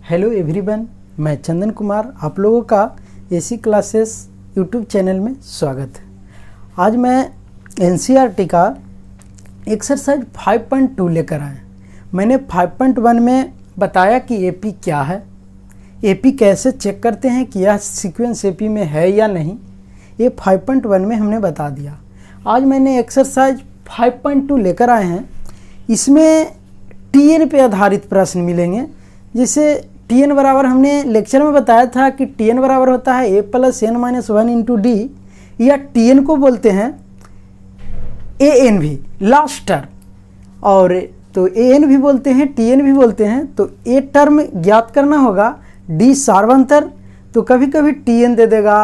Hello everyone, मैं चंदन कुमार आप लोगों का एसी क्लासेस यूट्यूब चैनल में स्वागत है। आज मैं एनसीईआरटी का एक्सरसाइज 5.2 लेकर आया। मैंने 5.1 में बताया कि एपी क्या है, एपी कैसे चेक करते हैं कि यह सीक्वेंस एपी में है या नहीं, ये 5.1 में हमने बता दिया। आज मैंने एक्सरसाइज 5.2 लेकर आए हैं। इसमें टीएन पे आधारित प्रश्न मिलेंगे। जैसे टीएन बराबर हमने लेक्चर में बताया था कि टीएन बराबर होता है A plus N minus 1 into D, या टीएन को बोलते हैं ए एन भी लास्ट टर्म, और तो ए एन भी बोलते हैं टीएन भी बोलते हैं। तो ए टर्म ज्ञात करना होगा, डी सार्वंतर, तो कभी कभी टीएन दे देगा,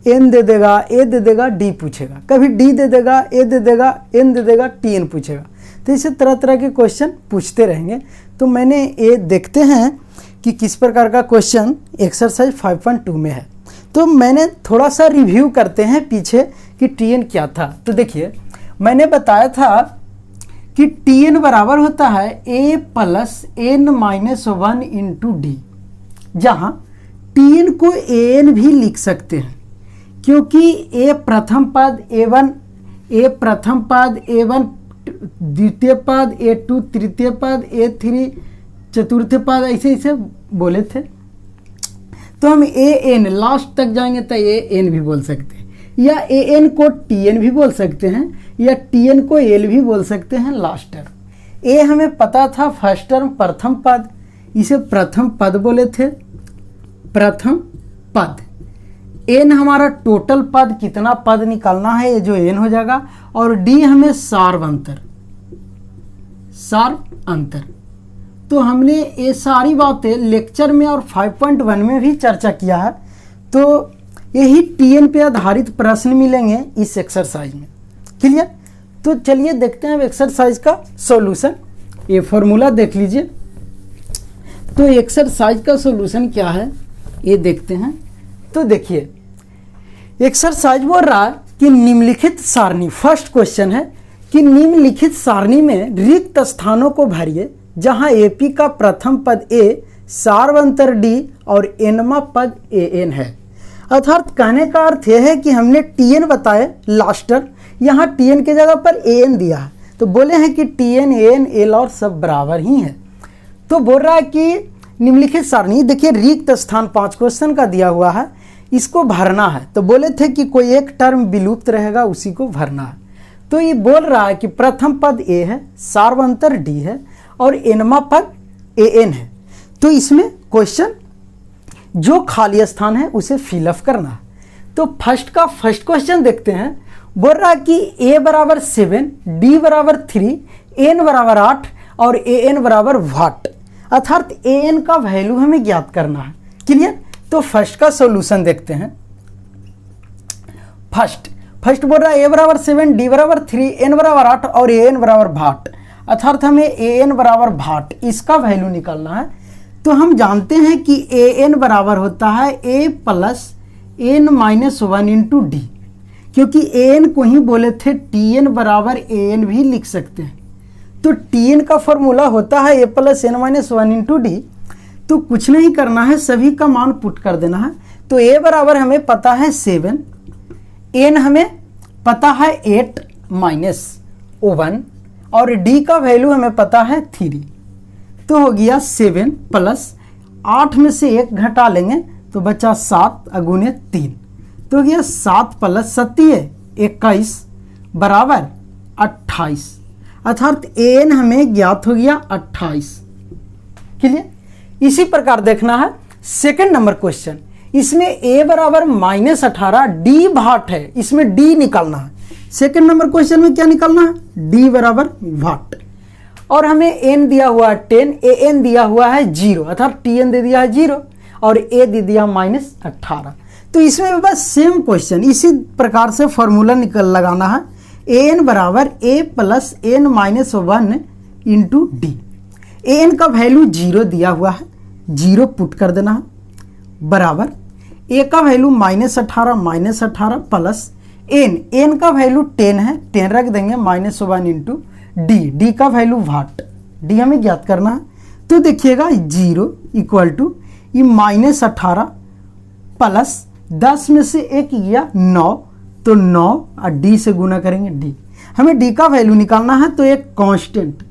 एन दे देगा, ए दे देगा, डी पूछेगा, कभी डी दे देगा, ए दे देगा, एन दे देगा, टीएन पूछेगा। तो इसे तरह तरह के क्वेश्चन पूछते रहेंगे। तो मैंने ये देखते हैं कि किस प्रकार का क्वेश्चन एक्सरसाइज 5.2 में है। तो मैंने थोड़ा सा रिव्यू करते हैं पीछे कि टीएन क्या था। तो देखिए, मैंने बताया था कि टीएन बराबर होता है A plus N minus 1 into D, जहाँ टीएन को एन भी लिख सकते हैं क्योंकि ए प्रथम पद ए1, ए प्रथम पद ए1 द्वितीय पद ए2 तृतीय पद ए3 चतुर्थ पद, ऐसे ऐसे बोले थे। तो हम ए एन लास्ट तक जाएंगे तो ए एन भी बोल सकते हैं, या ए एन को टी एन भी बोल सकते हैं, या टी एन को एल भी बोल सकते हैं लास्ट टर्म। ए हमें पता था फर्स्ट टर्म प्रथम पद, इसे प्रथम पद बोले थे, प्रथम पद। एन हमारा टोटल पद, कितना पद निकालना है, ये जो एन हो जाएगा। और डी हमें सार्व अंतर, सार्व अंतर। तो हमने ये सारी बातें लेक्चर में और 5.1 में भी चर्चा किया है। तो यही टीएन पे आधारित प्रश्न मिलेंगे इस एक्सरसाइज में। क्लियर? तो चलिए देखते हैं एक्सरसाइज का सॉल्यूशन। ये फॉर्मूला देख लीजिए। तो एक्सरसाइज का सॉल्यूशन क्या है ये देखते हैं। तो देखिए, एक्सरसाइज बोल रहा है कि निम्नलिखित सारणी, फर्स्ट क्वेश्चन है कि निम्नलिखित सारणी में रिक्त स्थानों को भरिए जहां एपी का प्रथम पद ए, सार्वंतर डी और एनमा पद ए एन है। अर्थात कहने का अर्थ यह है कि हमने टीएन बताए लास्टर, यहाँ टीएन के जगह पर ए एन दिया है। तो बोले हैं कि टीएन ए एन एल और सब बराबर ही है। तो बोल रहा है कि निम्नलिखित सारणी, देखिए रिक्त स्थान 5 क्वेश्चन का दिया हुआ है, इसको भरना है। तो बोले थे कि कोई एक टर्म विलुप्त रहेगा, उसी को भरना है। तो ये बोल रहा है कि प्रथम पद ए है, सार्वंतर डी है और एनमा पद ए एन है। तो इसमें क्वेश्चन जो खाली स्थान है उसे फिलअप करना है। तो फर्स्ट का फर्स्ट क्वेश्चन देखते हैं। बोल रहा है कि ए बराबर 7, डी बराबर 3, एन बराबर 8 और ए एन बराबर वाट। अर्थात ए एन का वैल्यू हमें ज्ञात करना है। क्लियर? तो फर्स्ट का सॉल्यूशन देखते हैं। फर्स्ट बोल रहा है ए बराबर 7, डी बराबर 3, एन बराबर 8 और ए एन बराबर वाट। अर्थात हमें ए एन बराबर वाट, इसका वैल्यू निकालना है। तो हम जानते हैं कि ए एन बराबर होता है A plus N minus 1 into D, क्योंकि ए एन को ही बोले थे टी एन बराबर ए एन भी लिख सकते हैं। तो टी एन का फॉर्मूला होता है A plus N minus 1 into D. तो कुछ नहीं करना है, सभी का मान पुट कर देना है। तो ए बराबर हमें पता है 7, एन हमें पता है 8 माइनस 1 और डी का वैल्यू हमें पता है 3। तो हो गया 7 प्लस 8 में से 1 घटा लेंगे तो बचा 7 अगुने 3। तो हो गया 7 प्लस 7 21 बराबर 28। अर्थात एन हमें ज्ञात हो गया 28। क्लियर? इसी प्रकार देखना है सेकंड नंबर क्वेश्चन। इसमें ए बराबर -18, डी वाट है, इसमें डी निकालना है। सेकंड नंबर क्वेश्चन में क्या निकालना है? डी बराबर वाट। और हमें एन दिया हुआ है 10, ए एन दिया हुआ है 0, अर्थात टी एन दे दिया है 0 और ए दे दिया -18। तो इसमें भी बस सेम क्वेश्चन, इसी प्रकार से फॉर्मूला लगाना है। ए एन बराबर A plus N minus 1 into D. A N का वैल्यू 0 दिया हुआ है, 0 पुट कर देना है, बराबर ए का वैल्यू -18 प्लस एन का वैल्यू 10 है, 10 रख देंगे -1 इंटू डी का वैल्यू वाट, डी हमें ज्ञात करना है। तो देखिएगा 0 इक्वल टू ये -18 प्लस 10 में से 1 गया 9, तो 9 और डी से गुना करेंगे डी। हमें डी का वैल्यू निकालना है, तो एक कांस्टेंट,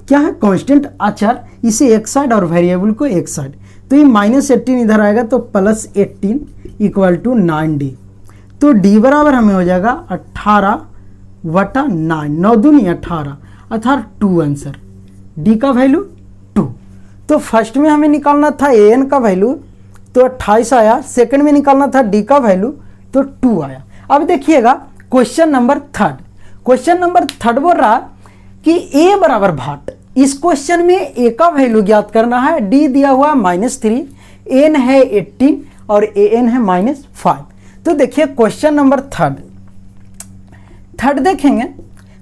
क्या है कांस्टेंट अचर, इसे एक साइड और वेरिएबल को एक साइड, तो ये -18 इधर आएगा तो +18 इक्वल टू 9D। तो डी बराबर हमें हो जाएगा 18/9, 9 दूनी 18 अर्थात 2 आंसर, डी का वैल्यू 2। तो फर्स्ट में हमें निकालना था एन का वैल्यू तो 28 आया, सेकंड में निकालना था डी का वैल्यू तो 2 आया। अब देखिएगा क्वेश्चन नंबर थर्ड बोल रहा कि ए बराबर भाट। इस क्वेश्चन में ए का वैल्यू ज्ञात करना है, डी दिया हुआ -3, एन है 18 और ए एन है -5। तो देखिए क्वेश्चन नंबर थर्ड देखेंगे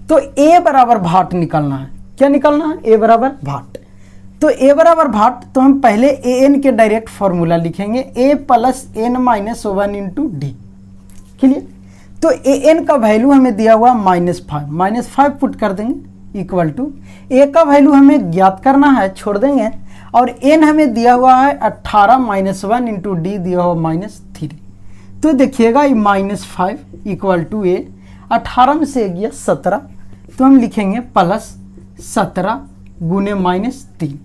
तो ए बराबर भाट निकालना है। क्या निकालना है? ए बराबर भाट। तो ए बराबर भाट, तो हम पहले ए एन के डायरेक्ट फॉर्मूला लिखेंगे, A plus N minus 1 into D. Clear? तो ए एन का वैल्यू हमें दिया हुआ -5 पुट कर देंगे इक्वल टू ए का वैल्यू हमें ज्ञात करना है, छोड़ देंगे, और एन हमें दिया हुआ है 18 -1 इंटू डी दिया हुआ -3। तो देखिएगा ये -5 इक्वल टू ए, 18 में से गया 17, तो हम लिखेंगे +17 गुने -3।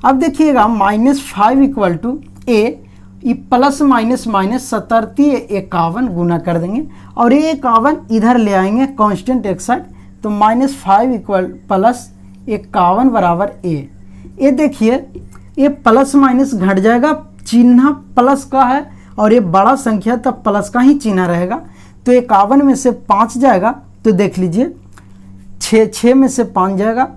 अब देखिएगा -5 इक्वल टू ए, ये प्लस माइनस 17 51 गुना कर देंगे, और ये 51 इधर ले आएंगे कांस्टेंट एक साइड, तो -5 इक्वल प्लस 51 बराबर ए। ये देखिए ये प्लस माइनस घट जाएगा, चिन्ह प्लस का है और ये बड़ा संख्या तब प्लस का ही चिन्ह रहेगा, तो 51 में से 5 जाएगा, तो देख लीजिए 6 में से 5 जाएगा,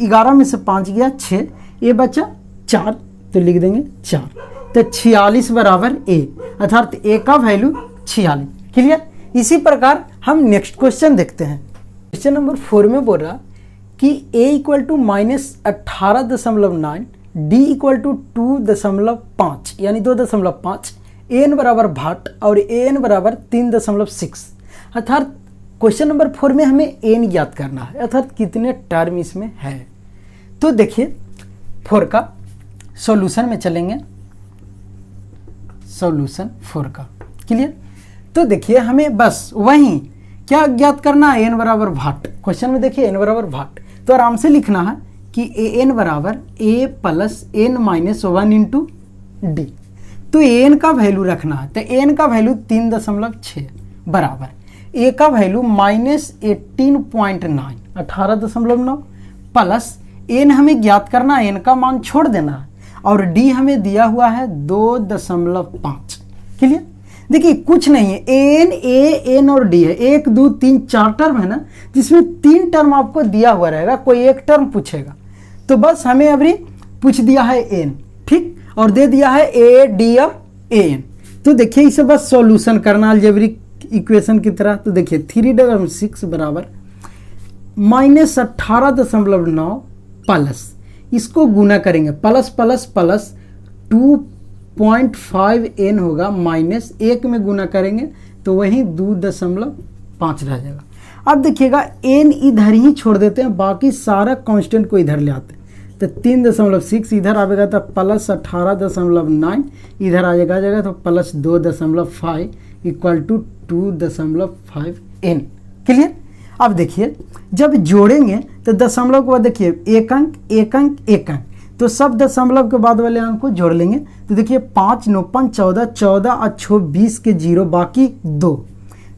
11 में से 5 गया 6, ये बचा 4, तो लिख देंगे 4, तो 46 बराबर ए, अर्थात ए का वैल्यू 46। क्लियर? इसी प्रकार हम नेक्स्ट क्वेश्चन देखते हैं। क्वेश्चन नंबर 4 में बोल रहा कि a equal to -18.9, D equal to 2.5 यानी 2.5, एन बराबर भाट और एन बराबर 3.6। अर्थात क्वेश्चन नंबर 4 में हमें एन ज्ञात करना है, अर्थात कितने टर्म इसमें है। तो देखिए 4 का सॉल्यूशन में चलेंगे, सॉल्यूशन 4 का। क्लियर? तो देखिए हमें बस वहीं क्या ज्ञात करना है, एन बराबर भाट। क्वेश्चन में देखिए एन बराबर भाट, तो आराम से लिखना है कि ए एन बराबर A plus N minus 1 into D. तो एन का वैल्यू रखना है, तो एन का वैल्यू 3.6 बराबर ए का वैल्यू -18.9 18.9 प्लस एन हमें ज्ञात करना है, एन का मान छोड़ देना है, और डी हमें दिया हुआ है 2.5। क्लियर? देखिए कुछ नहीं है, एन ए एन और डी है, 1 2 3 4 टर्म है ना, जिसमें 3 टर्म आपको दिया हुआ रहेगा, कोई एक टर्म पूछेगा, तो बस हमें अभी पूछ दिया है एन, ठीक, और दे दिया है ए डी और ए एन। तो देखिए इसे बस सॉल्यूशन करना अलजेब्रिक इक्वेशन की तरह। तो देखिए 3.6 बराबर -18.9 प्लस, इसको गुना करेंगे, प्लस प्लस प्लस 2.5 एन होगा, माइनस 1 में गुना करेंगे तो वही 2.5 रह जाएगा। अब देखिएगा एन इधर ही छोड़ देते हैं, बाकी सारा कांस्टेंट को इधर ले आते हैं, तो 3.6 इधर आएगा तो प्लस 18.9 इधर आ जाएगा तो plus 2.5 equal to 2.5 N. Clear? अब देखिए जब जोड़ेंगे तो दशमलव के बाद देखिए एक अंक एक अंक एक अंक, तो सब दशमलव के बाद वाले अंक को जोड़ लेंगे, तो देखिए 5 9 5 14 14 और 6 20 के 0 बाकी 2,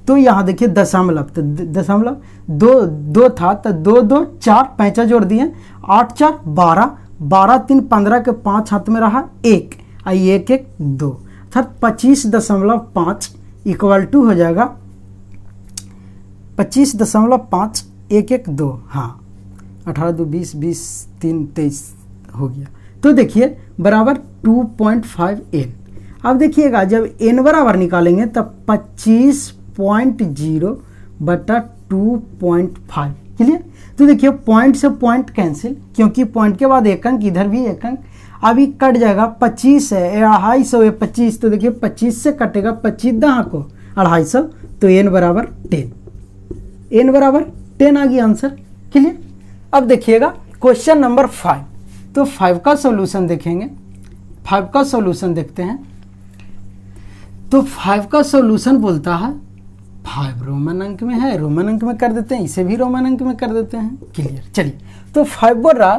तो यहाँ देखिए दशमलव, तो दशमलव 2 था, तो 2 2 4 पैंचा जोड़ दिए, 8 4 12 12 3 15 के 5 हाथ में रहा 1 और 1 1 2, अर्थात 25.5 इक्वल टू हो जाएगा 25.5 1 1 2, हाँ 18 2 20 20 3 23 हो गया। तो देखिए बराबर 2.5 एन। अब देखिएगा जब एन बराबर निकालेंगे तब 25.0 बटा 2.5। क्लियर? तो देखिए पॉइंट से पॉइंट कैंसिल, क्योंकि पॉइंट के बाद एक अंक, इधर भी एक अंक, अभी कट जाएगा 25 है, 250 है 25, तो देखिए 25 से कटेगा 25 दहाँ को 250, तो एन बराबर 10, एन बराबर 10 आ गया आंसर। क्लियर? अब देखिएगा क्वेश्चन नंबर 5, तो 5 का सॉल्यूशन देखेंगे, 5 का सॉल्यूशन देखते हैं। तो 5 का सॉल्यूशन बोलता है 5 रोमन अंक में है, रोमन अंक में कर देते हैं, इसे भी रोमन अंक में कर देते हैं। क्लियर। चलिए, तो 5 बोल रहा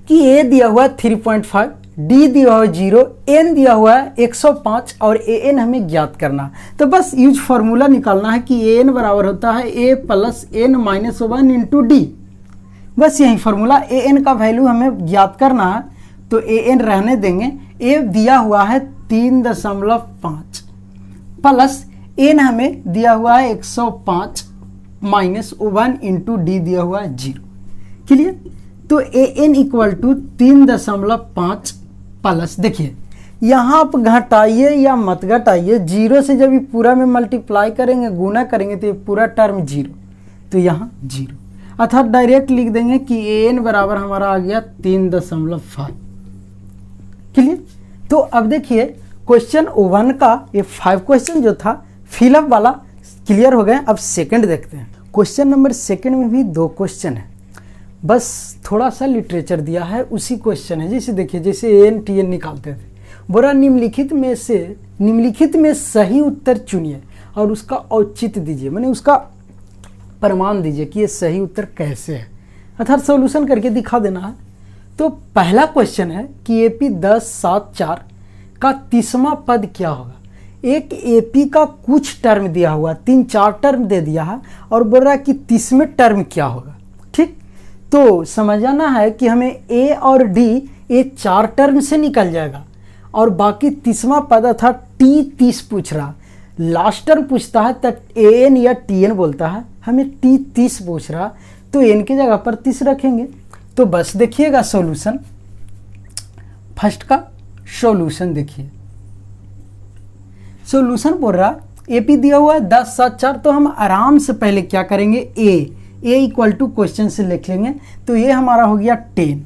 कि ए दिया हुआ है 3.5, डी दिया हुआ है 0, एन दिया हुआ है 105 और ए एन हमें ज्ञात करना। तो बस यूज फार्मूला निकालना है कि ए एन बराबर होता है A plus N minus 1 into D. बस यही फार्मूला, ए एन का वैल्यू हमें ज्ञात करना है। तो ए एन रहने देंगे, ए दिया हुआ है 3.5 प्लस एन हमें दिया हुआ है 105 माइनस 1 इंटू डी दिया हुआ है 0। क्लियर। तो A N equal to 3.5 plus, देखिए यहाँ आप घटाइए या मत घटाइए, 0 से जब ये पूरा में मल्टीप्लाई करेंगे, गुना करेंगे तो ये पूरा टर्म 0, तो यहाँ 0, अर्थात डायरेक्ट लिख देंगे कि ए एन बराबर हमारा आ गया 3.5। क्लियर। तो अब देखिए क्वेश्चन 1 का ये 5 क्वेश्चन जो था फिलअप वाला क्लियर हो गए। अब सेकंड देखते हैं। क्वेश्चन नंबर सेकंड में भी 2 क्वेश्चन है, बस थोड़ा सा लिटरेचर दिया है, उसी क्वेश्चन है। जैसे देखिए, जैसे एन टी एन निकालते थे, बोरा निम्नलिखित में सही उत्तर चुनिए और उसका औचित्य दीजिए, माने उसका प्रमाण दीजिए कि ये सही उत्तर कैसे है, अर्थात सॉल्यूशन करके दिखा देना है। तो पहला क्वेश्चन है कि एपी 1074 का 30वां पद क्या होगा। एक एपी का कुछ टर्म दिया हुआ, 3-4 टर्म दे दिया है और बोल रहा है कि 30वें टर्म क्या होगा। ठीक, तो समझना है कि हमें ए और डी ये 4 टर्म से निकल जाएगा और बाकी 30वां पद अर्थात टी 30 पूछ रहा, लास्ट टर्म पूछता है तब ए एन या टी एन बोलता है, हमें टी 30 पूछ रहा, तो एन की जगह पर 30 रखेंगे। तो बस देखिएगा सॉल्यूशन, फर्स्ट का सॉल्यूशन देखिए। सॉल्यूशन बोल रहा एपी दिया हुआ है 1074, तो हम आराम से पहले क्या करेंगे, ए इक्वल टू क्वेश्चन से लिख लेंगे, तो ये हमारा हो गया 10।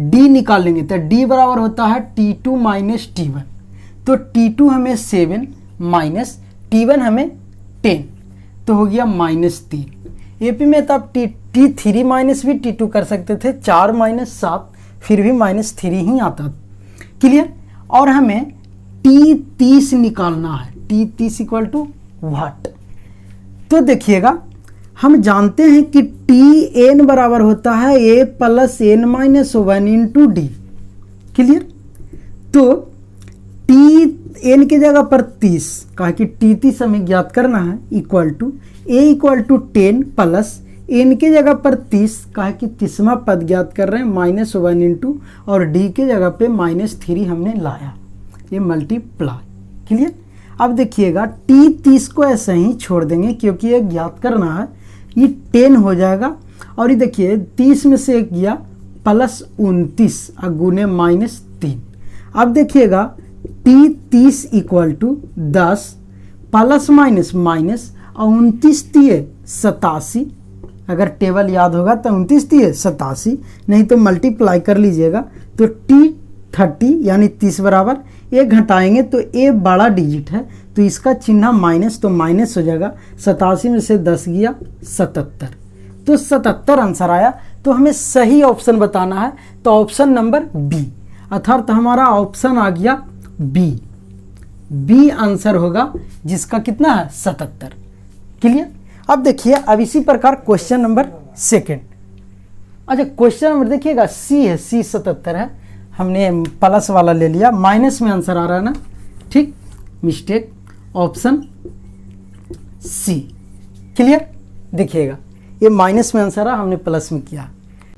डी निकाल लेंगे तो डी बराबर होता है T2 माइनस T1, तो T2 हमें 7 माइनस T1 हमें 10, तो हो गया -3। एपी में तब T3 माइनस भी T2 कर सकते थे, 4 माइनस 7 फिर भी -3 ही आता। क्लियर। और हमें T30 निकालना है, T30 इक्वल टू व्हाट। तो देखिएगा, हम जानते हैं कि टी एन बराबर होता है A plus N minus 1 into D. Clear. तो टी एन की जगह पर 30, कहा कि T30 हमें ज्ञात करना है, equal to A equal to 10 plus N की जगह पर 30, कहा कि 30वां पद ज्ञात कर रहे हैं -1 इंटू और डी की जगह पे -3 हमने लाया, ये मल्टीप्लाई। क्लियर। अब देखिएगा T30 को ऐसे ही छोड़ देंगे क्योंकि ये ज्ञात करना है, ये 10 हो जाएगा और ये देखिए 30 में से एक गया प्लस 29 और गुने -3। अब देखिएगा T30 equal to 10 plus minus minus और 29 दिए 87, अगर टेबल याद होगा तो 29 दिए 87, नहीं तो मल्टीप्लाई कर लीजिएगा। तो T30 यानी 30 बराबर, ये घटाएंगे तो ए बड़ा डिजिट है तो इसका चिन्ह माइनस, तो माइनस हो जाएगा, 87 में से 10 गया 77, तो 77 आंसर आया। तो हमें सही ऑप्शन बताना है, तो ऑप्शन नंबर बी, अर्थात हमारा ऑप्शन आ गया बी आंसर होगा, जिसका कितना है 77। क्लियर। अब देखिए, अब इसी प्रकार क्वेश्चन नंबर सेकंड। अच्छा, क्वेश्चन नंबर देखिएगा सी है, सी 77 है, हमने प्लस वाला ले लिया, माइनस में आंसर आ रहा है ना, ठीक, मिस्टेक, ऑप्शन सी। क्लियर। देखिएगा ये माइनस में आंसर आ, हमने प्लस में किया।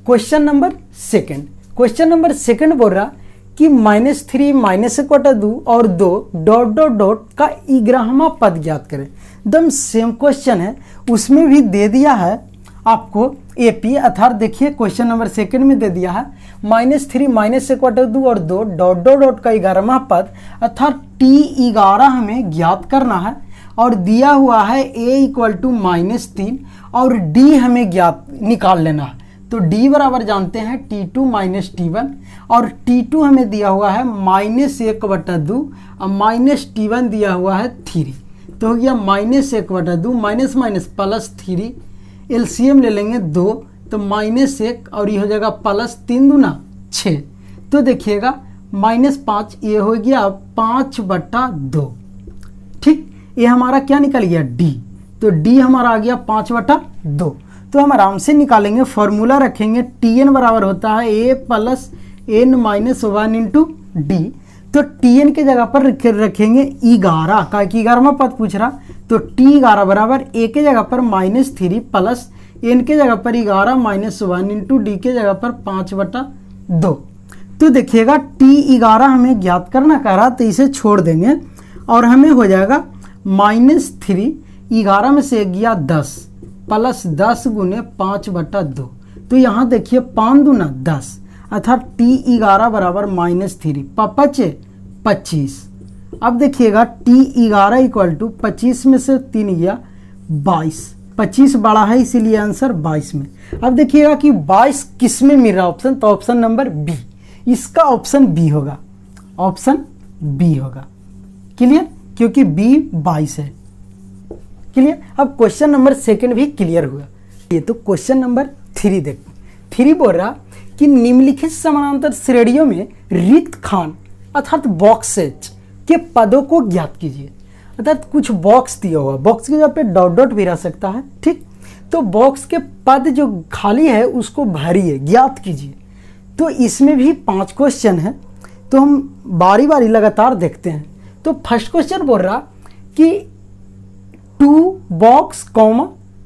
क्वेश्चन नंबर सेकंड बोल रहा कि -3 -2 और 2 ... का 11वां पद ज्ञात करें। एकदम सेम क्वेश्चन है, उसमें भी दे दिया है आपको एपी, अर्थात देखिए क्वेश्चन नंबर सेकंड में दे दिया है -3 -2 और 2 ... का 11वां पद, अर्थात T11 हमें ज्ञात करना है और दिया हुआ है a इक्वल टू -3 और d हमें ज्ञात निकाल लेना है। तो d बराबर जानते हैं T2 माइनस T1 और T2 हमें दिया हुआ है -1/2 और -T1 दिया हुआ है 3, तो हो गया -1/2 माइनस माइनस +3, एलसीएम ले लेंगे 2, तो -1 और ये हो जाएगा +3 दूना 6। तो देखिएगा -5 ये हो गया 5/2। ठीक, ये हमारा क्या निकल गया D। तो D हमारा आ गया 5/2। तो हम आराम से निकालेंगे, फॉर्मूला रखेंगे Tn बराबर होता है A + n - 1 इंटू D। तो Tn के जगह पर रखेंगे 11 का, 11वां पद पूछ रहा, तो T11 बराबर A के जगह पर -3 प्लस n के जगह पर 11 - 1 इंटू D के जगह पर 5/2। तो देखिएगा T11 हमें ज्ञात करना कह रहा, तो इसे छोड़ देंगे और हमें हो जाएगा -3, 11 में से गया 10 प्लस 10 गुने 5/2। तो यहाँ देखिए 5 दूना 10, अर्थात T11 बराबर -3 पचे 25। अब देखिएगा T11 इक्वल टू 25 में से 3 गया 22, 25 बड़ा है इसीलिए आंसर 22 में। अब देखिएगा कि 22 किस में मिल रहा ऑप्शन, तो ऑप्शन नंबर बी, इसका ऑप्शन बी होगा, ऑप्शन बी होगा। क्लियर, क्योंकि बी 22 है। क्लियर। अब क्वेश्चन नंबर 2 भी क्लियर हुआ। ये तो क्वेश्चन नंबर 3 देख, 3 बोल रहा कि निम्नलिखित समानांतर श्रेणियों में रिक्त खान अर्थात बॉक्सेज के पदों को ज्ञात कीजिए। अर्थात कुछ बॉक्स दिया हुआ, बॉक्स के जगह पे डॉट डॉट भी रह सकता है। ठीक, तो बॉक्स के पद जो खाली है उसको भरिए, ज्ञात कीजिए। तो इसमें भी 5 क्वेश्चन है, तो हम बारी बारी लगातार देखते हैं। तो फर्स्ट क्वेश्चन बोल रहा कि 2 बॉक्स,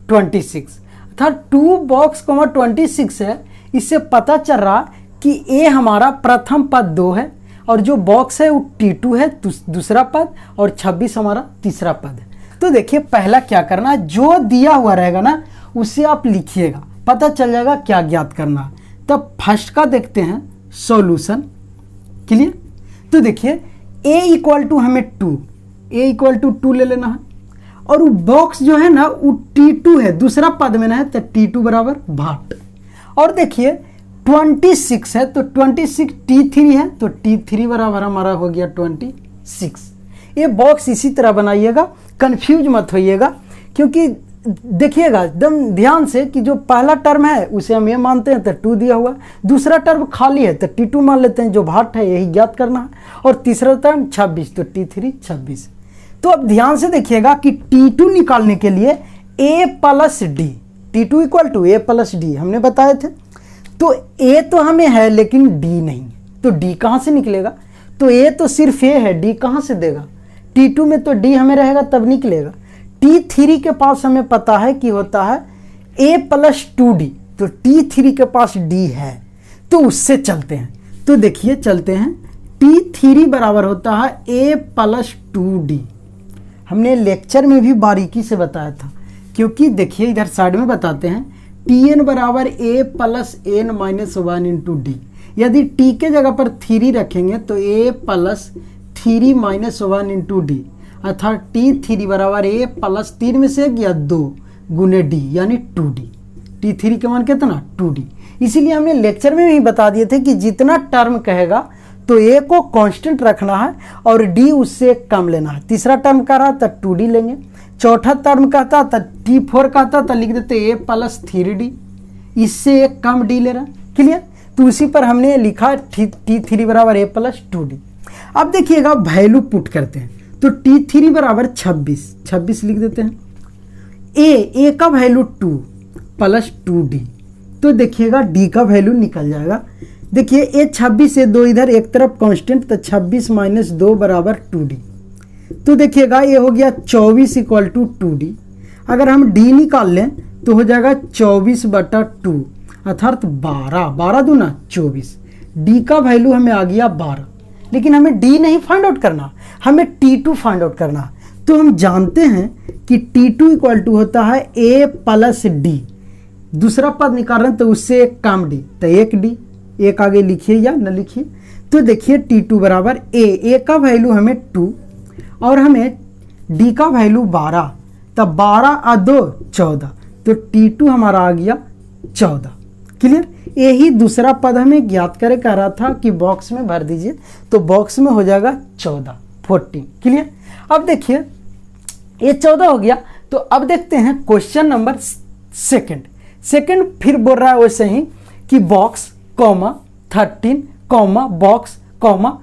26, अर्थात 2 बॉक्स, 26 है। इससे पता चल रहा कि ए हमारा प्रथम पद 2 है और जो बॉक्स है वो T2 है दूसरा पद, और 26 हमारा तीसरा पद है। तो देखिए पहला क्या करना है, जो दिया हुआ रहेगा ना उसे आप लिखिएगा, पता चल जाएगा क्या ज्ञात करना है। तब फर्स्ट का देखते हैं सॉल्यूशन। क्लियर। तो देखिए a इक्वल टू हमें 2, a इक्वल टू 2 ले लेना है, और वो बॉक्स जो है ना वो T2 है, दूसरा पद में ना है, तो T2 बराबर भाट। और देखिए 26 है, तो 26 T3 है, तो T3 बराबर हमारा हो गया 26। ये बॉक्स इसी तरह बनाइएगा, कंफ्यूज मत होइएगा, क्योंकि देखिएगा एकदम ध्यान से कि जो पहला टर्म है उसे हम ये मानते हैं तो 2 दिया हुआ, दूसरा टर्म खाली है तो T2 मान लेते हैं, जो भाट है यही ज्ञात करना है, और तीसरा टर्म 26, तो T3 26। तो अब ध्यान से देखिएगा कि T2 निकालने के लिए A + D, T2 equal to A + D हमने बताए थे। तो A तो हमें है लेकिन D नहीं, तो D कहाँ से निकलेगा? तो A तो सिर्फ A है, D कहाँ से देगा? T2 में तो D हमें रहेगा तब निकलेगा। T3 के पास हमें पता है कि होता है A + 2D, तो T3 के पास D है, तो उससे चलते हैं। तो देखिए चलते हैं, T3 बराबर होता है A + 2D। हमने लेक्चर में भी बारीकी से बताया था, क्योंकि देखिए इधर साइड में बताते हैं Tn बराबर A + n - 1 इंटू D। यदि T के जगह पर 3 रखेंगे तो A + 3 - 1 इंटू D, अर्थात T3 बराबर A + 3 में से गया 2 गुने D यानी 2D। T3 के मान कितना? 2D। इसीलिए हमने लेक्चर में भी बता दिए थे कि जितना टर्म कहेगा तो A को कांस्टेंट रखना है और D उससे कम लेना है। तीसरा टर्म कह रहा था 2D लेंगे, चौथा टर्म कहता था T4 कहता था, लिख देते A + 3D, इससे एक कम D ले रहा। क्लियर। तो उसी पर हमने लिखा T3 बराबर A + 2D। अब देखिएगा वैल्यू पुट करते हैं, तो T3 बराबर 26 लिख देते हैं। A का वैल्यू 2 + 2D, तो देखिएगा D का वैल्यू निकल जाएगा। देखिए ये 26 से 2 इधर एक तरफ कांस्टेंट, तो 26 - 2 बराबर 2D। तो देखिएगा ये हो गया 24 इक्वल टू 2D। अगर हम D निकाल लें तो हो जाएगा 24/2, अर्थात 12 दूना 24। D का वैल्यू हमें आ गया 12, लेकिन हमें D नहीं फाइंड आउट करना, हमें T2 फाइंड आउट करना। तो हम जानते हैं कि T2 इक्वल टू होता है A + D, दूसरा पद निकाल रहे हैं तो उससे एक कम D, तो 1D, एक आगे लिखिए या न लिखिए। तो देखिए T2 बराबर A का वैल्यू हमें 2 और हमें D का वैल्यू 12, तब 12 और 2 14, तो T2 हमारा आ गया 14। क्लियर। यही दूसरा पद हमें ज्ञात करे कह रहा था कि बॉक्स में भर दीजिए, तो बॉक्स में हो जाएगा 14। क्लियर। अब देखिए ये 14 हो गया। तो अब देखते हैं क्वेश्चन नंबर 2। सेकंड फिर बोल रहा है वैसे ही कि box comma 13 comma box comma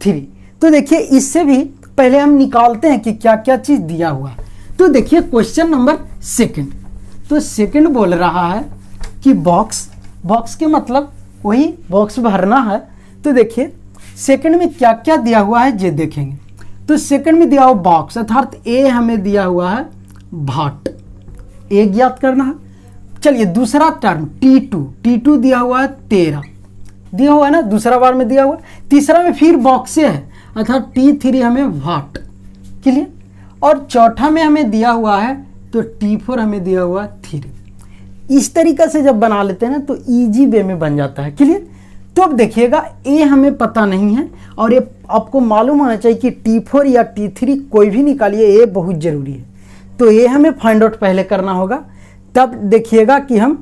3। तो देखिए इससे भी पहले हम निकालते हैं कि क्या क्या चीज दिया हुआ। तो देखिए क्वेश्चन नंबर सेकंड, तो सेकंड बोल रहा है कि बॉक्स, बॉक्स के मतलब वही बॉक्स भरना है। तो देखिए सेकंड में क्या क्या दिया हुआ है ये देखेंगे। तो सेकंड में दिया हुआ बॉक्स अर्थात ए हमें दिया हुआ है भाट, ए ज्ञात करना है। चलिए दूसरा टर्म T2 दिया हुआ है 13 दिया हुआ है ना, दूसरा बार में दिया हुआ। तीसरा में फिर बॉक्स है अर्थात T3 हमें वाट, क्लियर। और चौथा में हमें दिया हुआ है तो T4 हमें दिया हुआ 3। इस तरीका से जब बना लेते हैं ना तो इजी वे में बन जाता है, क्लियर। तो अब देखिएगा ए हमें पता नहीं है और ये आपको मालूम होना चाहिए कि T4 या T3 कोई भी निकालिए, ए बहुत जरूरी है। तो ये हमें फाइंड आउट पहले करना होगा, तब देखिएगा कि हम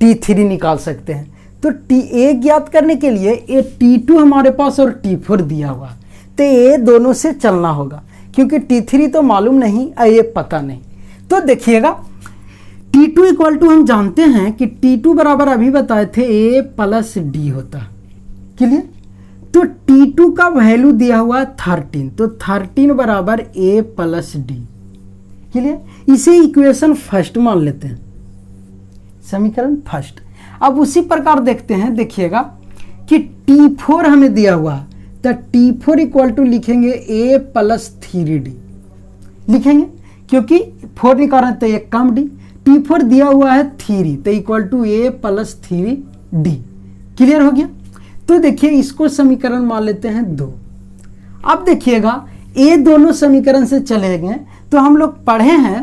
T3 निकाल सकते हैं। तो ए ज्ञात करने के लिए ये T2 हमारे पास और T4 दिया हुआ, तो ये दोनों से चलना होगा क्योंकि T3 तो मालूम नहीं और ये पता नहीं। तो देखिएगा T2 इक्वल टू हम जानते हैं कि T2 बराबर अभी बताए थे A प्लस डी होता, क्लियर। तो T2 का वैल्यू दिया हुआ 13, तो 13 बराबर A प्लस डी, क्लियर। इसे इक्वेशन फर्स्ट मान लेते हैं, समीकरण फर्स्ट। अब उसी प्रकार देखते हैं, देखिएगा कि T4 हमें दिया हुआ, तो T4 इक्वल टू लिखेंगे A प्लस 3D, लिखेंगे क्योंकि 4 निकाल रहे तो एक कम डी। T4 दिया हुआ है 3, तो equal to A plus 3D, clear हो गया। तो देखिए इसको समीकरण मान लेते हैं 2। अब देखिएगा ये दोनों समीकरण से चले गए तो हम लोग पढ़े हैं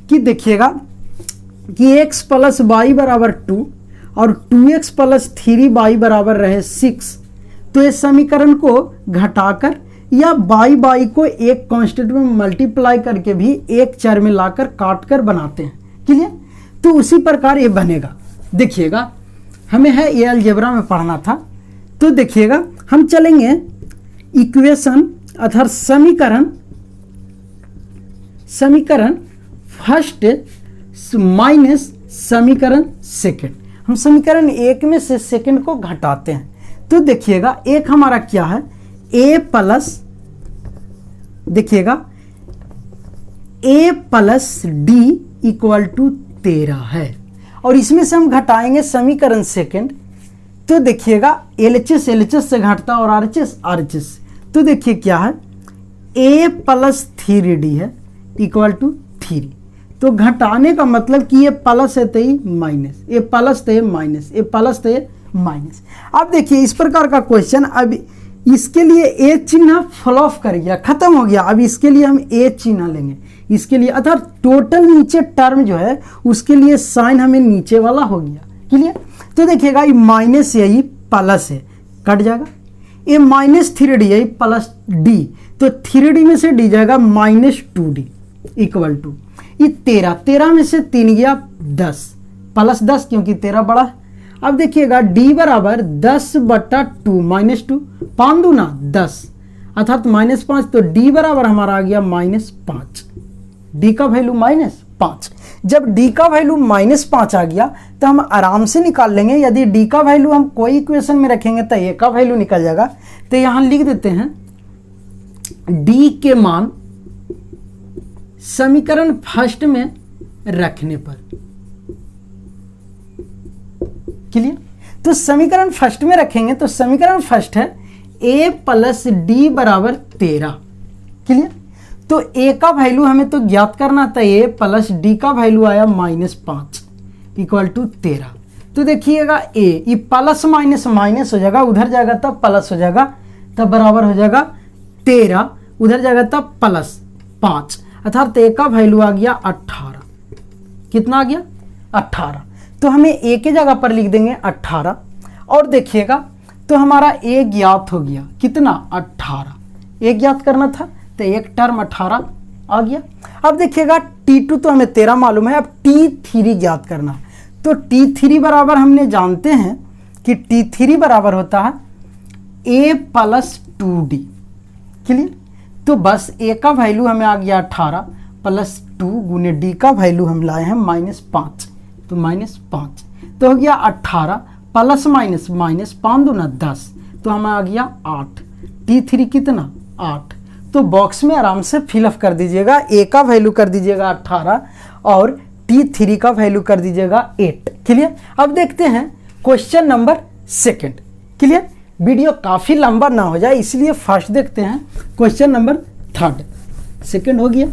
कि देखिएगा कि x प्लस वाई बराबर 2 और 2x प्लस 3y बराबर रहे 6। तो इस समीकरण को घटाकर या बाई को एक कांस्टेंट में मल्टीप्लाई करके भी एक चर में लाकर काट कर बनाते हैं, क्लियर। तो उसी प्रकार ये बनेगा। देखिएगा हमें है ये अलजेब्रा में पढ़ना था। तो देखिएगा हम चलेंगे इक्वेशन अर्थात समीकरण फर्स्ट माइनस समीकरण सेकंड। हम समीकरण एक में से सेकंड को घटाते हैं। तो देखिएगा एक हमारा क्या है, a प्लस, देखिएगा a plus D equal to 13 है और इसमें से हम घटाएंगे समीकरण सेकंड। तो देखिएगा LHS से घटता और RHS। तो देखिए क्या है, a प्लस 3D है इक्वल टू 3। तो घटाने का मतलब कि ये प्लस है तो ये माइनस, ये प्लस तो ये माइनस, ये प्लस तो ये माइनस। अब देखिए इस प्रकार का क्वेश्चन, अब इसके लिए ए चिन्ह फ्लॉप कर गया, खत्म हो गया। अब इसके लिए हम ए चिन्ह लेंगे इसके लिए, अर्थात टोटल नीचे टर्म जो है उसके लिए साइन हमें नीचे वाला हो गया, क्लियर। तो देखिएगा ये माइनस यही प्लस है, कट जाएगा। ये माइनस 3D है प्लस डी, तो 3D में से डी जाएगा माइनस 2D इक्वल टू ये 13 में से 3 गया 10 प्लस 10 क्योंकि 13 बड़ा है। अब देखिएगा d बराबर 10/2 माइनस 2, 5 दूना 10 अर्थात -5। तो d बराबर हमारा आ गया -5, d का वैल्यू -5। जब d का वैल्यू -5 आ गया तो हम आराम से निकाल लेंगे। यदि d का वैल्यू हम कोई इक्वेशन में रखेंगे तो a का वैल्यू निकल जाएगा। तो यहाँ लिख देते हैं d के मान समीकरण फर्स्ट में रखने पर, क्लियर। तो समीकरण फर्स्ट में रखेंगे तो समीकरण फर्स्ट है a प्लस डी बराबर 13, क्लियर। तो a का वैल्यू हमें तो ज्ञात करना था, a प्लस डी का वैल्यू आया -5 इक्वल टू 13। तो देखिएगा a ये प्लस माइनस माइनस हो जाएगा, उधर जाएगा तब प्लस हो जाएगा, तब बराबर हो जाएगा 13, उधर जाएगा तब प्लस 5 अर्थात a का वैल्यू आ गया 18। कितना आ गया 18। तो हमें a के जगह पर लिख देंगे 18 और देखिएगा तो हमारा a ज्ञात हो गया, कितना 18। a ज्ञात करना था तो एक टर्म 18 आ गया। अब देखिएगा T2 तो हमें 13 मालूम है, अब T3 ज्ञात करना। तो T3 बराबर हमने जानते हैं कि T3 बराबर होता है a प्लस 2D, क्लियर। तो बस a का वैल्यू हमें आ गया 18 प्लस 2 गुने d का वैल्यू हम लाए हैं -5, तो -5, तो हो गया 18 प्लस माइनस माइनस 5 दूना 10, तो हमें आ गया 8। T3 कितना 8, तो बॉक्स में आराम से फिलअप कर दीजिएगा। A का वैल्यू कर दीजिएगा 18 और T3 का वैल्यू कर दीजिएगा 8। क्लियर। अब देखते हैं क्वेश्चन नंबर 2। क्लियर। वीडियो काफ़ी लंबा ना हो जाए इसलिए फर्स्ट देखते हैं क्वेश्चन नंबर 3। सेकंड हो गया।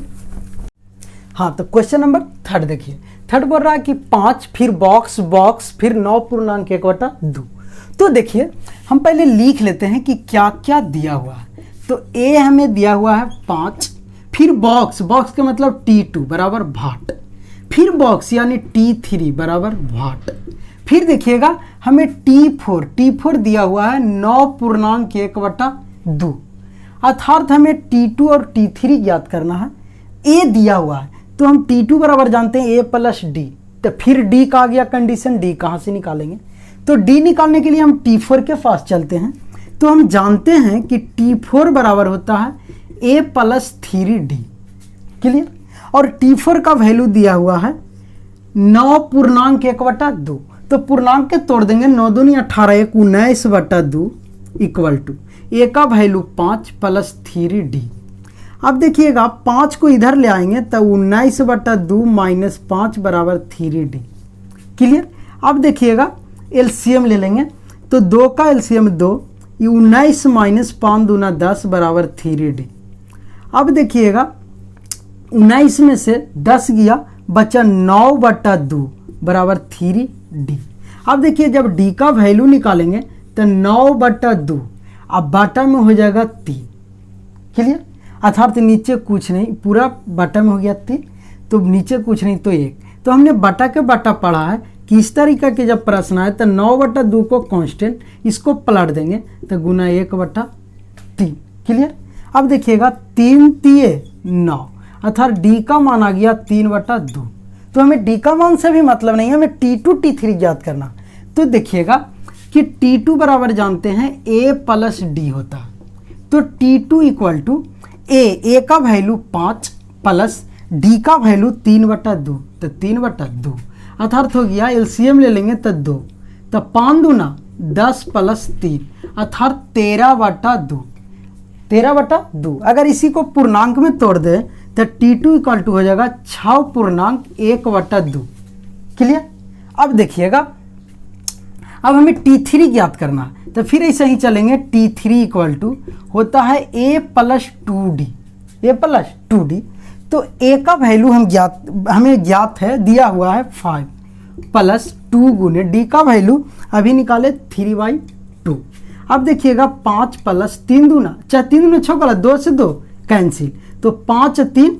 हाँ, तो क्वेश्चन नंबर 3 देखिए। 3 बोल रहा है कि 5 फिर बॉक्स फिर 9.1/2। तो देखिए हम पहले लिख लेते हैं कि क्या क्या दिया हुआ है। तो A हमें दिया हुआ है 5, फिर बॉक्स का मतलब T2 बराबर भाट, फिर बॉक्स यानी T3 बराबर भाट, फिर देखिएगा हमें T4 दिया हुआ है 9.1/2, अर्थात हमें T2 और T3 ज्ञात करना है। A दिया हुआ है तो हम T2 बराबर जानते हैं A प्लस D, तो फिर D का आ गया कंडीशन, D कहाँ से निकालेंगे, तो D निकालने के लिए हम T4 के पास चलते हैं। तो हम जानते हैं कि T4 बराबर होता है A प्लस 3D। क्लियर। और T4 का वैल्यू दिया हुआ है 9.1/2, तो पूर्णांक के तोड़ देंगे, 9 दूनी 18, 1 19/2 इक्वल टू A का वैल्यू 5 प्लस 3D। अब देखिएगा 5 को इधर ले आएंगे तो 19/2 माइनस 5 बराबर 3D। क्लियर। अब देखिएगा एलसीएम ले लेंगे, तो 2 का एलसीएम 2, ये 19 माइनस 5 दूना 10 बराबर 3D। अब देखिएगा 19 में से 10 गया, बचा 9/2 बराबर 3D। अब देखिए जब D का वैल्यू निकालेंगे तो 9/2, अब बाटा में हो जाएगा 3। क्लियर। अर्थात नीचे कुछ नहीं, पूरा बाटा में हो गया 3, तो नीचे कुछ नहीं तो 1। तो हमने बाटा के बाटा पढ़ा है कि इस तरीके के जब प्रश्न आए तो 9/2 को कांस्टेंट, इसको पलट देंगे तो गुना 1/3। क्लियर। अब देखिएगा 3 3 9, अर्थात D का मान आ गया 3/2। तो हमें D का मान से भी मतलब नहीं है, हमें T2 T3 ज्ञात करना। तो देखिएगा कि T2 बराबर जानते हैं A प्लस D होता है, तो T2 इक्वल टू A का वैल्यू 5 प्लस D का वैल्यू 3/2, तो 3/2, अर्थात हो गया एलसीएम ले लेंगे तो 2, तो 5 दूना 10 प्लस 3, अर्थात 13/2। 13/2 अगर इसी को पूर्णांक में तोड़ दे तो T2 इक्वल टू हो जाएगा 6.1/2। क्लियर। अब देखिएगा अब हमें T3 ज्ञात करना है, तो फिर ऐसे ही चलेंगे। T3 इक्वल टू होता है A plus 2D, A plus 2D। तो A का वैल्यू हमें ज्ञात है, दिया हुआ है 5 प्लस 2 गुने D का वैल्यू अभी निकाले 3/2। अब देखिएगा 5 प्लस 3 दूना, चाहे 3 दूना 6 गलत, 2 से 2 कैंसिल, तो 5 3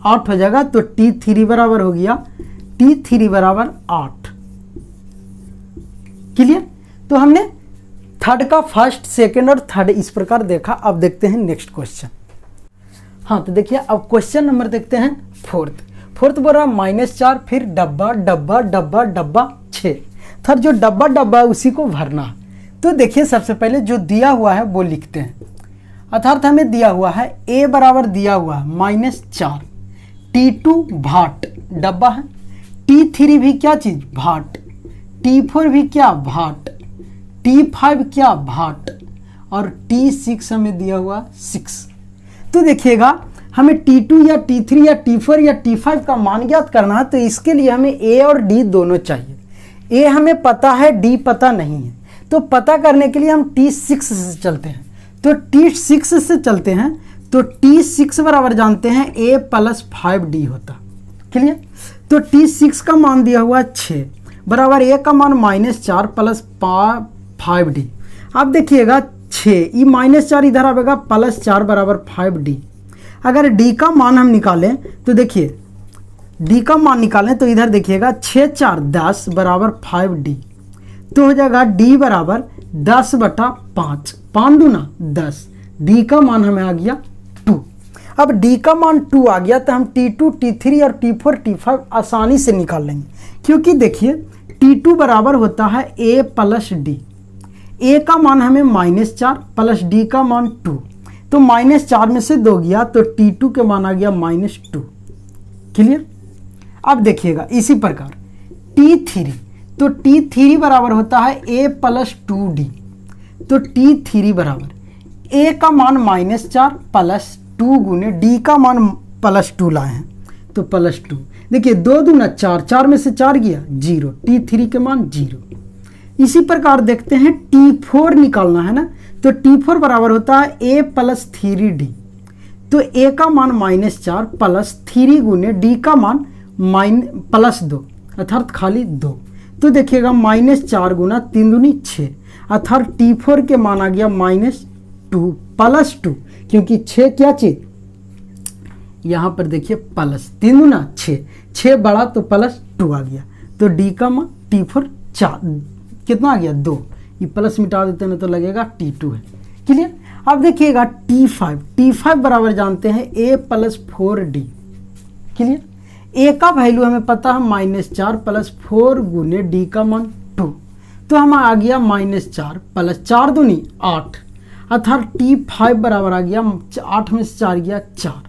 8 हो जाएगा। तो T3 बराबर हो गया T3 बराबर 8। क्लियर। तो हमने 3rd का फर्स्ट, सेकंड और 3rd इस प्रकार देखा। अब देखते हैं नेक्स्ट क्वेश्चन। हाँ, तो देखिए अब क्वेश्चन नंबर देखते हैं 4th बोल रहा -4 फिर डब्बा 6। थर जो डब्बा है उसी को भरना। तो देखिए सबसे पहले जो दिया हुआ है वो लिखते हैं, अर्थात हमें दिया हुआ है A बराबर दिया हुआ है -4, T2 भाट डब्बा है, T3 भी क्या चीज भाट, T4 भी क्या भाट, T5 क्या भाट, और T6 हमें दिया हुआ 6। तो देखिएगा हमें T2 या T3 या T4 या T5 का मान ज्ञात करना है, तो इसके लिए हमें A और D दोनों चाहिए। A हमें पता है, D पता नहीं है, तो पता करने के लिए हम T6 से चलते हैं। तो T6 से चलते हैं तो T6 बराबर जानते हैं A प्लस 5D होता। क्लियर। तो T6 का मान दिया हुआ 6 बराबर A का मान -4 प्लस 5D। अब देखिएगा 6 ये -4 इधर आएगा, +4 बराबर 5D। अगर D का मान हम निकालें तो देखिए D का मान निकालें तो इधर देखिएगा 6 4 10 बराबर 5D। तो हो जाएगा D बराबर 10/5, 5 दूना 10। D का मान हमें आ गया 2। अब D का मान 2 आ गया तो हम T2 T3 और T4 T5 आसानी से निकाल लेंगे, क्योंकि देखिए T2 बराबर होता है A प्लस D। A का मान हमें -4 प्लस D का मान 2, तो -4 में से 2 गया तो T2 के मान आ गया -2। क्लियर। अब देखिएगा इसी प्रकार T3, तो T3 बराबर होता है A प्लस 2D। तो T3 बराबर A का मान -4 प्लस 2 गुने D का मान +2 लाए हैं, तो +2। देखिए 2 दूना 4, 4 में से 4 गया 0, T3 के मान 0। इसी प्रकार देखते हैं T4 निकालना है ना, तो T4 बराबर होता है A प्लस 3D। तो A का मान -4 प्लस 3 गुने D का मान +2 अर्थात खाली 2। तो देखिएगा -4 गुना 3 दूनी 6 अर्थात T4 के मान आ गया -2 प्लस 2, क्योंकि 6 क्या चीज यहाँ पर देखिए प्लस 3 दूना 6, 6 बड़ा तो +2 आ गया। तो D का मान T4 4 कितना आ गया 2, ये प्लस मिटा देते हैं तो लगेगा T2 है। क्लियर। अब देखिएगा T5 बराबर जानते हैं A plus 4D। Clear. A का वैल्यू हमें पता है -4 प्लस 4 गुने D का मान 2, तो हम आ गया -4 प्लस 4 दूनी 8 अर्थात T5 बराबर आ गया 8 में से 4 गया 4,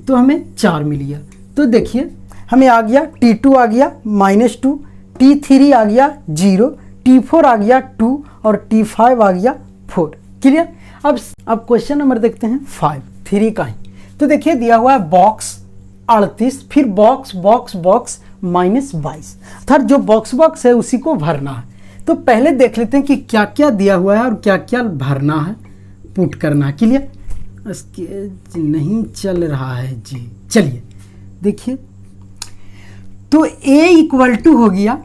तो हमें 4 मिल गया। तो देखिए हमें आ गया T2 आ गया -2, T3 आ गया 0, T4 आ गया 2 और T5 आ गया 4। क्लियर। अब क्वेश्चन नंबर देखते हैं 5, 3 का ही। तो देखिए दिया हुआ है बॉक्स 38, फिर बॉक्स -22 अर्थात जो बॉक्स है उसी को भरना है। तो पहले देख लेते हैं कि क्या क्या दिया हुआ है और क्या क्या भरना है, पुट करना है। क्लियर। इसके नहीं चल रहा है जी, चलिए देखिए। तो A इक्वल टू हो गया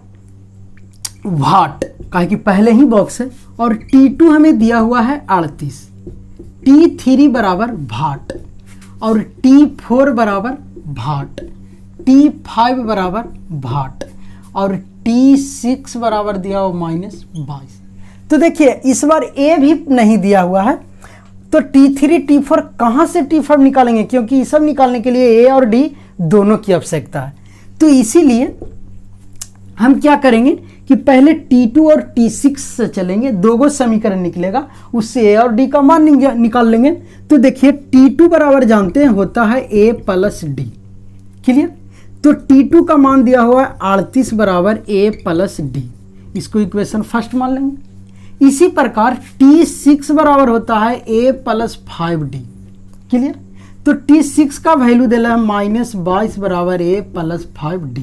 वाट, कहा कि पहले ही बॉक्स है, और T2 हमें दिया हुआ है 38, T3 बराबर भाट, और T4 बराबर भाट, T5 बराबर भाट, और T6 बराबर दिया हुआ -22। तो देखिए इस बार A भी नहीं दिया हुआ है, तो T3 T4 कहाँ से T5 निकालेंगे, क्योंकि ये सब निकालने के लिए A और D दोनों की आवश्यकता है। तो इसीलिए हम क्या करेंगे कि पहले T2 और T6 से चलेंगे, दो समीकरण निकलेगा, उससे A और D का मान निकाल लेंगे। तो देखिए T2 बराबर जानते हैं होता है A प्लस D। क्लियर। तो T2 का मान दिया हुआ है 38 बराबर A प्लस D, इसको इक्वेशन फर्स्ट मान लेंगे। इसी प्रकार T6 बराबर होता है A प्लस 5D। क्लियर। तो T6 का वैल्यू दे रहा है -22 बराबर A प्लस 5D,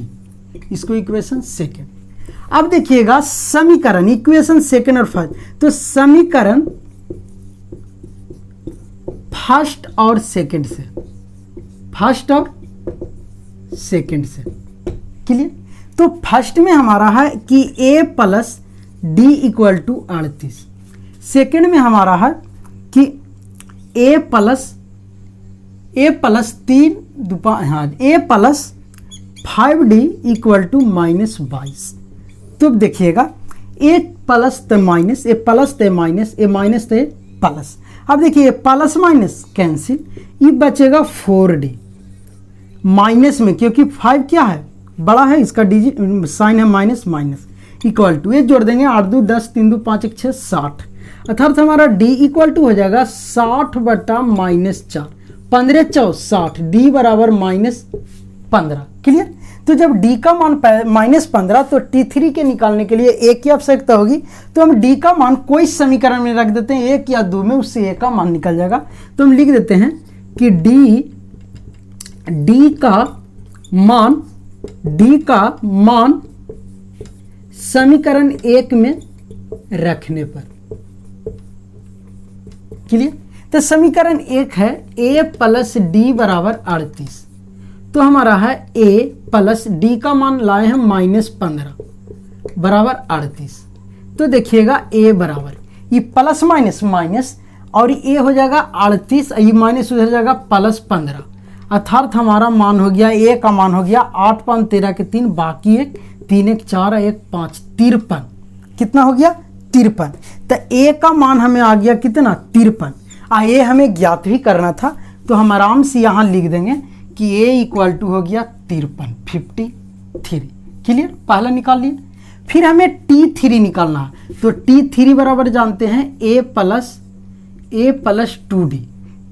इसको इक्वेशन सेकेंड। अब देखिएगा समीकरण, इक्वेशन सेकेंड और फर्स्ट, तो समीकरण फर्स्ट और सेकेंड से, फर्स्ट और सेकेंड से। क्लियर। तो फर्स्ट में हमारा है कि A plus D equal to 38, second में हमारा है कि A plus 5D equal to -22। तो देखिएगा A प्लस तो माइनस, A प्लस तो माइनस, A माइनस तो प्लस। अब देखिए प्लस माइनस कैंसिल, ये बचेगा 4D माइनस में, क्योंकि 5 क्या है बड़ा है, इसका डिजिट साइन है माइनस इक्वल टू, ये जोड़ देंगे 8 2 10 3 2 5 1 6 60, अर्थात हमारा D इक्वल टू हो जाएगा 60 बटा -4, 15 4 60, D बराबर -15। क्लियर। तो जब D का मान -15, तो T3 के निकालने के लिए A की आवश्यकता होगी, तो हम D का मान कोई समीकरण में रख देते हैं 1 या 2 में, उससे A का मान निकल जाएगा। तो हम लिख देते हैं कि D का मान समीकरण 1 में रखने पर। क्लियर। तो समीकरण 1 है A प्लस D बराबर 38, तो हमारा है A प्लस D का मान लाए हैं -15 बराबर 38। तो देखिएगा A बराबर, ये प्लस माइनस और ये हो जाएगा 38, ये माइनस उधर जाएगा +15, अर्थात हमारा मान हो गया A का मान हो गया 8 5 13 के 3, बाकी 1 3 1 4 1 5 53। कितना हो गया 53। तो A का मान हमें आ गया कितना 53। A हमें ज्ञात भी करना था, तो हम आराम से यहाँ लिख देंगे कि A इक्वल टू हो गया 53 53। क्लियर। पहला निकाल लिए। फिर हमें T3 निकालना है, तो T3 बराबर जानते हैं A प्लस 2D।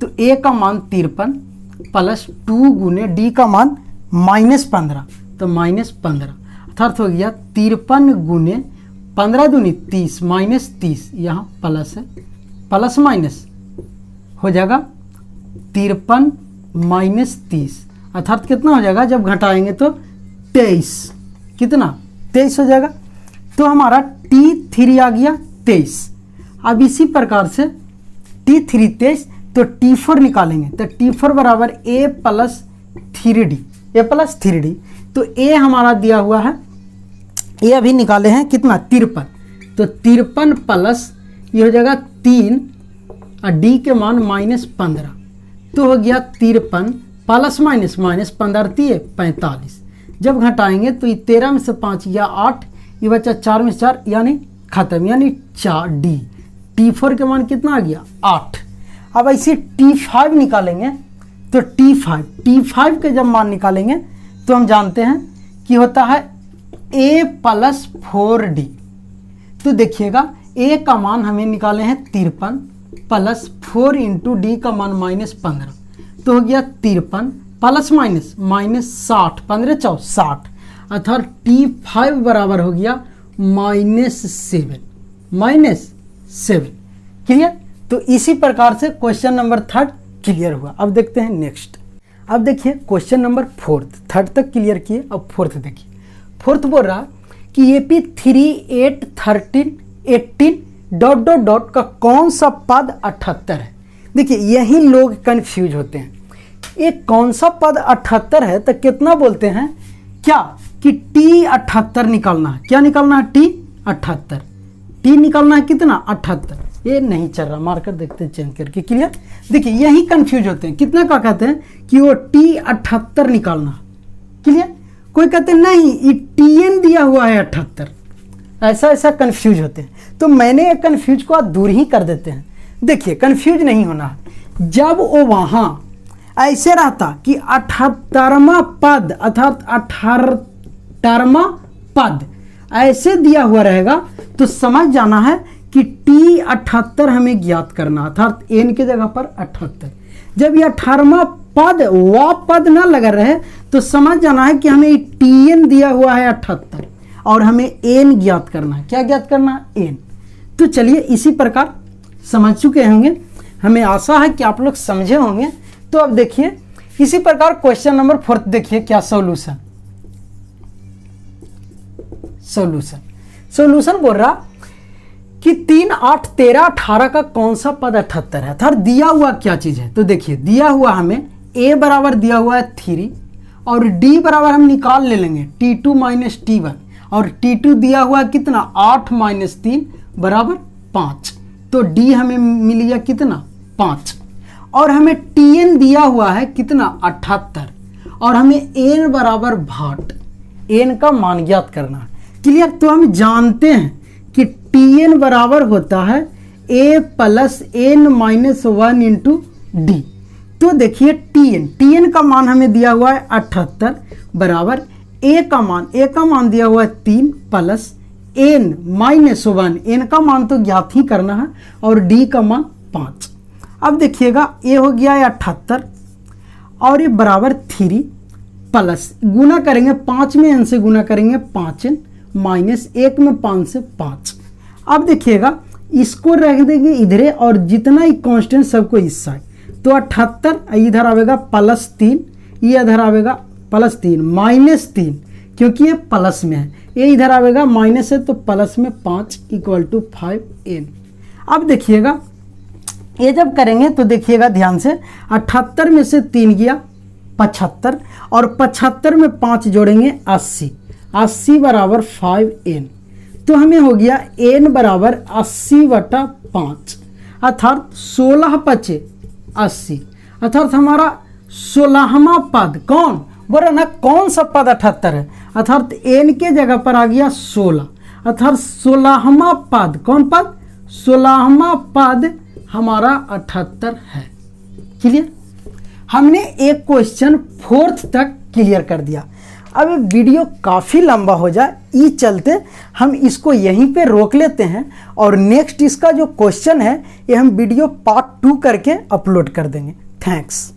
तो A का मान 53 प्लस 2 गुने D का मान -15, तो -15, अर्थात हो गया 53 गुने 15 दूनी 30 माइनस 30, यहाँ प्लस है, प्लस माइनस हो जाएगा 53 माइनस 30, अर्थात कितना हो जाएगा जब घटाएंगे तो 23, कितना 23 हो जाएगा। तो हमारा T3 आ गया 23। अब इसी प्रकार से T3 23 तो T4 निकालेंगे, तो T4 बराबर A plus 3D, A plus 3D। तो A हमारा दिया हुआ है, ये अभी निकाले हैं कितना 53, तो 53 प्लस ये हो जाएगा 3 और D के मान -15, तो हो गया 53 प्लस माइनस -15 3 45। जब घटाएंगे तो ये 13 में से 5 या 8, ये बचा 4 में से 4 यानी खत्म, यानी 4D। T4 के मान कितना आ गया 8। अब ऐसे T5 निकालेंगे, तो T5 के जब मान निकालेंगे तो हम जानते हैं कि होता है A प्लस 4D। तो देखिएगा A का मान हमें निकाले हैं 53 प्लस 4 इंटू D का मान -15, तो हो गया 53 प्लस माइनस 60, 15 4 60, अर्थात T5 बराबर हो गया -7। क्लियर। तो इसी प्रकार से क्वेश्चन नंबर 3 क्लियर हुआ। अब देखते हैं नेक्स्ट। अब देखिए क्वेश्चन नंबर 4, 3 तक क्लियर किए, अब 4 देखिए। 4 बोल रहा कि AP 3 8 13 18 ... का कौन सा पद 78 है। देखिए यही लोग कंफ्यूज होते हैं, ये कौन सा पद 78 है, तो कितना बोलते हैं क्या कि T78 निकालना है। क्या निकालना है T78, T निकालना है कितना 78। ये नहीं चल रहा, मार्कर देखते हैं चेंज करके। क्लियर। देखिए यही कंफ्यूज होते हैं, कितना का कहते हैं कि वो T78 निकालना। क्लियर। कोई कहते हैं नहीं ये TN दिया हुआ है 78, ऐसा कंफ्यूज होते हैं। तो मैंने ये कंफ्यूज को दूर ही कर देते हैं। देखिए कंफ्यूज नहीं होना है, जब वो वहाँ ऐसे रहता कि 78वां पद अर्थात 18वां पद ऐसे दिया हुआ रहेगा, तो समझ जाना है कि T78 हमें ज्ञात करना, अर्थात N के जगह पर 78। जब ये 18वां पद पद ना लगा रहे तो समझ जाना है कि हमें TN दिया हुआ है 78 और हमें N ज्ञात करना है। क्या ज्ञात करना है N। तो चलिए इसी प्रकार समझ चुके होंगे, हमें आशा है कि आप लोग समझे होंगे। तो अब देखिए इसी प्रकार क्वेश्चन नंबर 4 देखिए क्या सॉल्यूशन बोल रहा कि 3 8 13 18 का कौन सा पद 78 है, अर्थात दिया हुआ क्या चीज है। तो देखिए दिया हुआ हमें A बराबर दिया हुआ है 3 और D बराबर हम निकाल ले लेंगे T2 माइनस T1, और T2 दिया हुआ है कितना 8 माइनस 3 बराबर 5, तो D हमें मिल गया कितना 5, और हमें TN दिया हुआ है कितना 78, और हमें N बराबर 8, N का मान ज्ञात करना है। क्लियर। तो हम जानते हैं कि TN बराबर होता है A plus N minus 1 into D। तो देखिए TN का मान हमें दिया हुआ है 78 बराबर A का मान दिया हुआ है 3 प्लस N माइनस 1, N का मान तो ज्ञात ही करना है, और D का मान 5। अब देखिएगा ये हो गया है 78 और ये बराबर 3 प्लस गुना करेंगे 5 में N से गुना करेंगे 5N माइनस 1 में 5 से 5। अब देखिएगा इसको रख देंगे इधरे और जितना ही कांस्टेंट सबको इस साइड, तो 78 इधर आवेगा प्लस 3, ये इधर आवेगा प्लस 3 माइनस 3 क्योंकि ये प्लस में है, ये इधर आवेगा माइनस है तो प्लस में 5 इक्वल टू 5N। अब देखिएगा ये जब करेंगे तो देखिएगा ध्यान से 78 में से 3 गया 75 और 75 में 5 जोड़ेंगे 80 बराबर 5N। तो हमें हो गया N बराबर 80/5 अर्थात 16 × 80, अर्थात हमारा 16वां पद कौन बोला ना, कौन सा पद 78 है, अर्थात N के जगह पर आ गया 16, अर्थात 16वां पद कौन पद 16वां पद हमारा 78 है। क्लियर। हमने एक क्वेश्चन 4 तक क्लियर कर दिया। अब वीडियो काफ़ी लंबा हो जाए ये चलते हम इसको यहीं पे रोक लेते हैं, और नेक्स्ट इसका जो क्वेश्चन है ये हम वीडियो पार्ट 2 करके अपलोड कर देंगे। थैंक्स।